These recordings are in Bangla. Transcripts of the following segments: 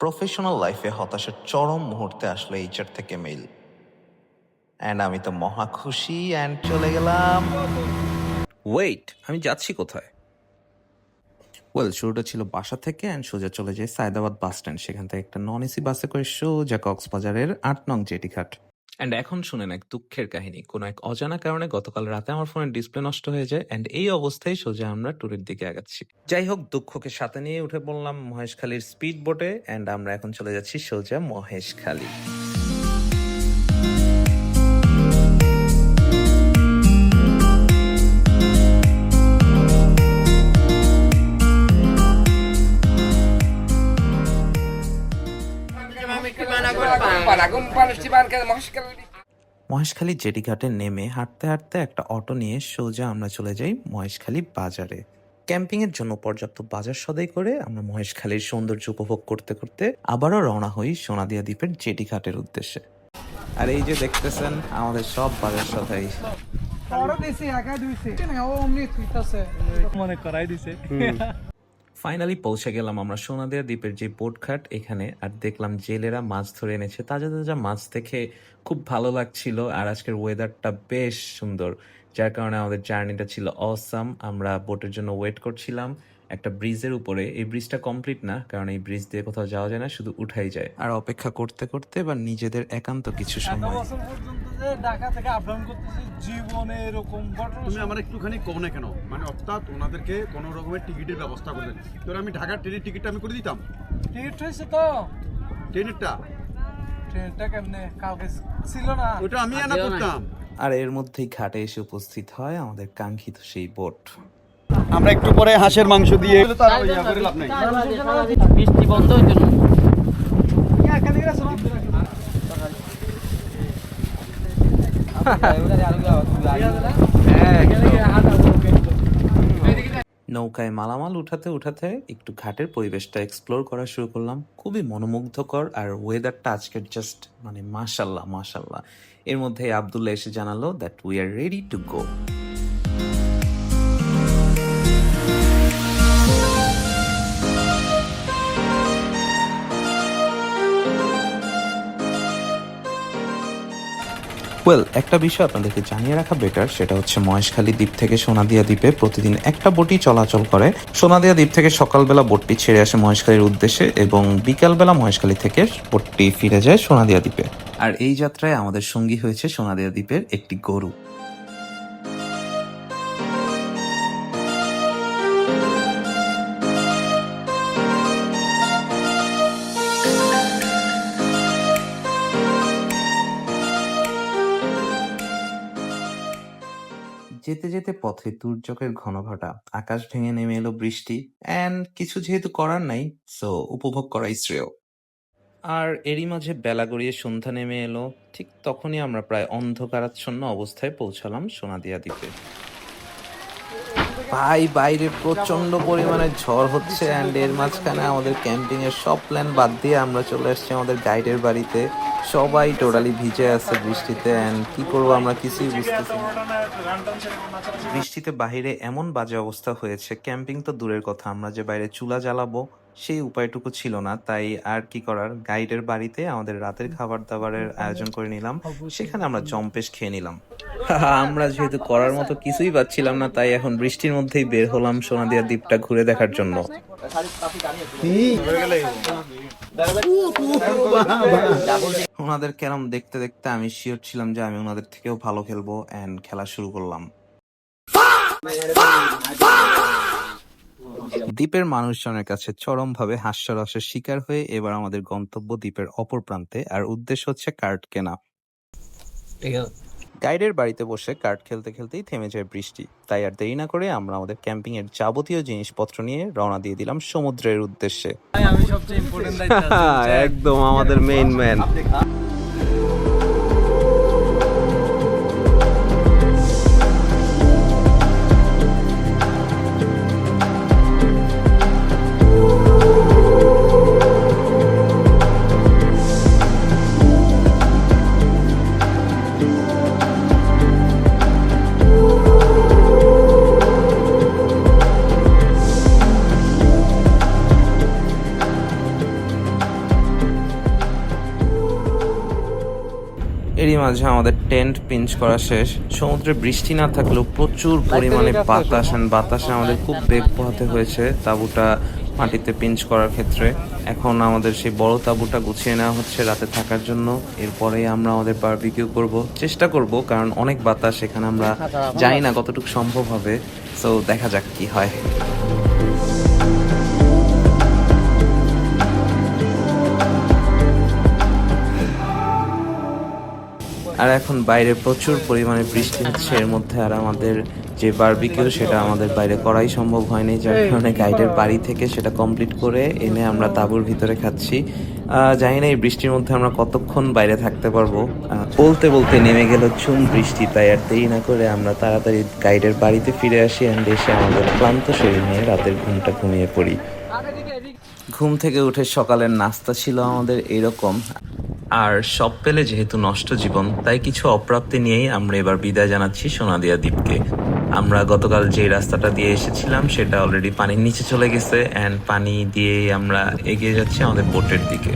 প্রফেশনাল লাইফে হতাশার চরম মুহূর্তে আসলো এইচআর থেকে মেইল, অ্যান্ড আমি তো মহা খুশি অ্যান্ড চলে গেলাম। ওয়েট, আমি যাচ্ছি কোথায়? ওয়েল, শুরুটা ছিল বাসা থেকে অ্যান্ড সোজা চলে যায় সায়দাবাদ বাস স্ট্যান্ড। সেখান থেকে একটা নন এসি বাসে করে সোজা কক্সবাজারের 8 নং জেটিঘাট। অ্যান্ড এখন শুনেন এক দুঃখের কাহিনী। কোনো এক অজানা কারণে গতকাল রাতে আমার ফোনের ডিসপ্লে নষ্ট হয়ে যায়, অ্যান্ড এই অবস্থায় সোজা আমরা ট্যুরের দিকে আগাচ্ছি। যাই হোক, দুঃখকে সাথে নিয়ে উঠে পড়লাম মহেশখালীর স্পিড বোটে, অ্যান্ড আমরা এখন চলে যাচ্ছি সোজা মহেশখালী। মহেশখালী জেটিঘাটে নেমে হাঁটতে হাঁটতে একটা অটো নিয়ে সোজা আমরা চলে যাই মহেশখালী বাজারে। ক্যাম্পিংয়ের জন্য পর্যাপ্ত বাজার সদাই করে আমরা মহেশখালীর সৌন্দর্য উপভোগ করতে করতে আবারও রওনা হই সোনাদিয়া দ্বীপের জেটিঘাটের উদ্দেশ্যে। আর এই যে দেখতেছেন আমাদের সব বাজার সদাই। ফাইনালি পৌঁছে গেলাম আমরা সোনাদিয়া দ্বীপের যে বোটঘাট এখানে, আর দেখলাম জেলেরা মাছ ধরে এনেছে তাজা তাজা মাছ দেখে খুব ভালো লাগছিল। আর আজকের ওয়েদারটা বেশ সুন্দর, যার কারণে আমাদের জার্নিটা ছিল অসাম। আমরা বোটের জন্য ওয়েট করছিলাম একটা ব্রিজের উপরে। এই ব্রিজটা কমপ্লিট না, কারণ এই ব্রিজ দিয়ে কোথাও যাওয়া যায় না, শুধু উঠাই যায়। আর অপেক্ষা করতে করতে এবার নিজেদের একান্ত কিছু সময়। ঢাকা থেকে আপ ডাউন করতেছি, জীবনে এরকম তুমি আমার একটুখানি কম না কেন, মানে অর্থাৎ ওনাদেরকে কোনো রকমের টিকিটের ব্যবস্থা করবেন। ধর আমি ঢাকার ট্রেনের টিকিটটা আমি করে দিতাম। টিকিট হয়েছে তো, ট্রেনেরটা ট্রেনটা কেমনে কালকে ছিল না, ওটা আমি আনা করতাম। আর এর মধ্যেই ঘাটে এসে উপস্থিত হয় আমাদের কাঙ্ক্ষিত সেই বোট। আমরা একটু পরে হাঁসের মাংস দিয়ে তার ইয়া করে লাভ নাই। বৃষ্টি বন্ধ হইতো না। নৌকায় মালামাল উঠাতে উঠাতে একটু ঘাটের পরিবেশটা এক্সপ্লোর করা শুরু করলাম। খুবই মনোমুগ্ধকর, আর ওয়েদারটা আজকের জাস্ট মানে মাশাল্লাহ মাশাল্লাহ। এর মধ্যে আব্দুল্লাহ এসে জানালো that we are ready to go. Well, একটা বিষয় আপনাদেরকে জানিয়ে রাখা বেটার, সেটা হচ্ছে মহেশখালী দ্বীপ থেকে সোনাদিয়া দ্বীপে প্রতিদিন একটা বোটই চলাচল করে। সোনাদিয়া দ্বীপ থেকে সকালবেলা বোটটি ছেড়ে আসে মহেশখালীর উদ্দেশ্যে, এবং বিকালবেলা মহেশখালী থেকে বোটটি ফিরে যায় সোনাদিয়া দ্বীপে। আর এই যাত্রায় আমাদের সঙ্গী হয়েছে সোনাদিয়া দ্বীপের একটি গরু। যেতে যেতে পথে দুর্যোগের ঘনঘটা, আকাশ ভেঙে নেমে এলো বৃষ্টি, অ্যান্ড কিছু যেহেতু করার নাই, সো উপভোগ করাই শ্রেয়। আর এরই মাঝে বেলা গড়িয়ে সন্ধ্যা নেমে এলো। ঠিক তখনই আমরা প্রায় অন্ধকারাচ্ছন্ন অবস্থায় পৌঁছালাম সোনাদিয়া দ্বীপে। ভাই, বাইরে প্রচন্ড পরিমাণে ঝড় হচ্ছে, অ্যান্ড এর মাঝখানে আমাদের ক্যাম্পিং এর সব প্ল্যান বাদ দিয়ে আমরা চলে আসছি আমাদের গাইডের বাড়িতে। সবাই টোটালি ভিজে আছে বৃষ্টিতে, অ্যান্ড কি করবো আমরা কিছুই বুঝতেছি না। বৃষ্টিতে বাহিরে এমন বাজে অবস্থা হয়েছে, ক্যাম্পিং তো দূরের কথা, আমরা যে বাইরে চুলা জ্বালাবো সেই উপায়টুকু ছিল না। তাই আর কি করার, গাইডের বাড়িতে আমাদের রাতের খাবার দাবারের আয়োজন করে নিলাম। সেখানে আমরা জম্পেশ খেয়ে নিলাম। আমরা যেহেতু করার মতো কিছুই পাচ্ছিলাম না, তাই এখন বৃষ্টির মধ্যেই বের হলাম সোনাদিয়া দ্বীপটা ঘুরে দেখার জন্য। ওনাদের ক্যারাম দেখতে দেখতে আমি শিওর ছিলাম যে আমি ওনাদের থেকেও ভালো খেলবো, অ্যান্ড খেলা শুরু করলাম। দ্বীপের মানুষজনের কাছে চরমভাবে হাস্যরসের শিকার হয়ে এবার আমাদের গন্তব্য দ্বীপের অপর প্রান্তে, আর উদ্দেশ্য হচ্ছে কার্ড কেনা। গাইডের বাড়িতে বসে কার্ড খেলতে খেলতেই থেমে যায় বৃষ্টি, তাই আর দেরি না করে আমরা আমাদের ক্যাম্পিং এর যাবতীয় জিনিসপত্র নিয়ে রওনা দিয়ে দিলাম সমুদ্রের উদ্দেশ্যে। আমি সবচেয়ে ইম্পর্টেন্ট দায়িত্ব আছে। একদম আমাদের মেইন ম্যান। এরই মাঝে আমাদের টেন্ট পিঞ্চ করা শেষ। সমুদ্রে বৃষ্টি না থাকলেও প্রচুর পরিমাণে বাতাস, and বাতাসে আমাদের খুব বেগ পোহাতে হয়েছে তাঁবুটা মাটিতে পিঞ্চ করার ক্ষেত্রে। এখন আমাদের সেই বড় তাঁবুটা গুছিয়ে নেওয়া হচ্ছে রাতে থাকার জন্য। এরপরেই আমরা আমাদের বারবিকিউ করব, চেষ্টা করব, কারণ অনেক বাতাস এখানে, আমরা জানি না কতটুকু সম্ভব হবে। সো দেখা যাক কি হয়। আর এখন বাইরে প্রচুর পরিমাণে বৃষ্টি হচ্ছে, এর মধ্যে আর আমাদের যে বারবিকিউ সেটা আমাদের বাইরে করাই সম্ভব হয়নি, যার কারণে গাইডের বাড়ি থেকে সেটা কমপ্লিট করে এনে আমরা তাঁবুর ভিতরে খাচ্ছি। জানি না এই বৃষ্টির মধ্যে আমরা কতক্ষণ বাইরে থাকতে পারবো। বলতে বলতে নেমে গেল ঝুম বৃষ্টি, তাই আর দেরি না করে আমরা তাড়াতাড়ি গাইডের বাড়িতে ফিরে আসি অ্যান্ড এসে আমাদের ক্লান্ত শরীর নিয়ে রাতের ঘুমটা ঘুমিয়ে পড়ি। ঘুম থেকে উঠে সকালের নাস্তা ছিল আমাদের এরকম। আর সব পেলে যেহেতু নষ্ট জীবন, তাই কিছু অপ্রাপ্তি নিয়েই আমরা এবার বিদায় জানাচ্ছি সোনাদিয়া দ্বীপকে। আমরা গতকাল যে রাস্তাটা দিয়ে এসেছিলাম সেটা অলরেডি পানির নিচে চলে গেছে, অ্যান্ড পানি দিয়েই আমরা এগিয়ে যাচ্ছি আমাদের বোটের দিকে।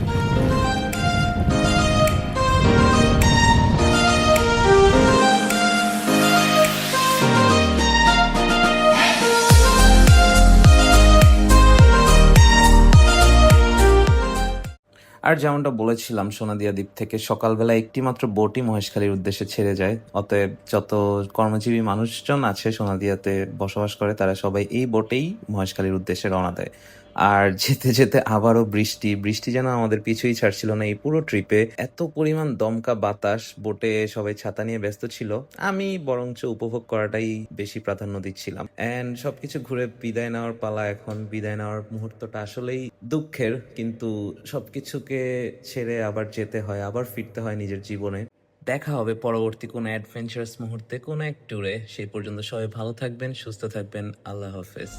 আর যেমনটা বলেছিলাম, সোনাদিয়া দ্বীপ থেকে সকালবেলা একটি মাত্র বোটই মহেশখালীর উদ্দেশ্যে ছেড়ে যায়। অতএব যত কর্মজীবী মানুষজন আছে সোনাদিয়াতে বসবাস করে, তারা সবাই এই বোটেই মহেশখালীর উদ্দেশ্যে রওনা দেয়। আর যেতে যেতে আবারও বৃষ্টি যেন আমাদের পিছুই ছাড়ছিল না এই পুরো ট্রিপে। এত পরিমাণ দমকা বাতাস, বোটে সবাই ছাতা নিয়ে ব্যস্ত ছিল, আমি বরঞ্চ উপভোগ করাটাই বেশি প্রাধান্য দিচ্ছিলাম। অ্যান্ড সবকিছু ঘুরে বিদায় নেওয়ার পালা এখন। বিদায় নেওয়ার মুহূর্তটা আসলেই দুঃখের, কিন্তু সবকিছুকে ছেড়ে আবার যেতে হয়, আবার ফিরতে হয় নিজের জীবনে। দেখা হবে পরবর্তী কোনো অ্যাডভেঞ্চারাস মুহূর্তে, কোনো এক ট্যুরে। সেই পর্যন্ত সবাই ভালো থাকবেন, সুস্থ থাকবেন। আল্লাহ হাফেজ।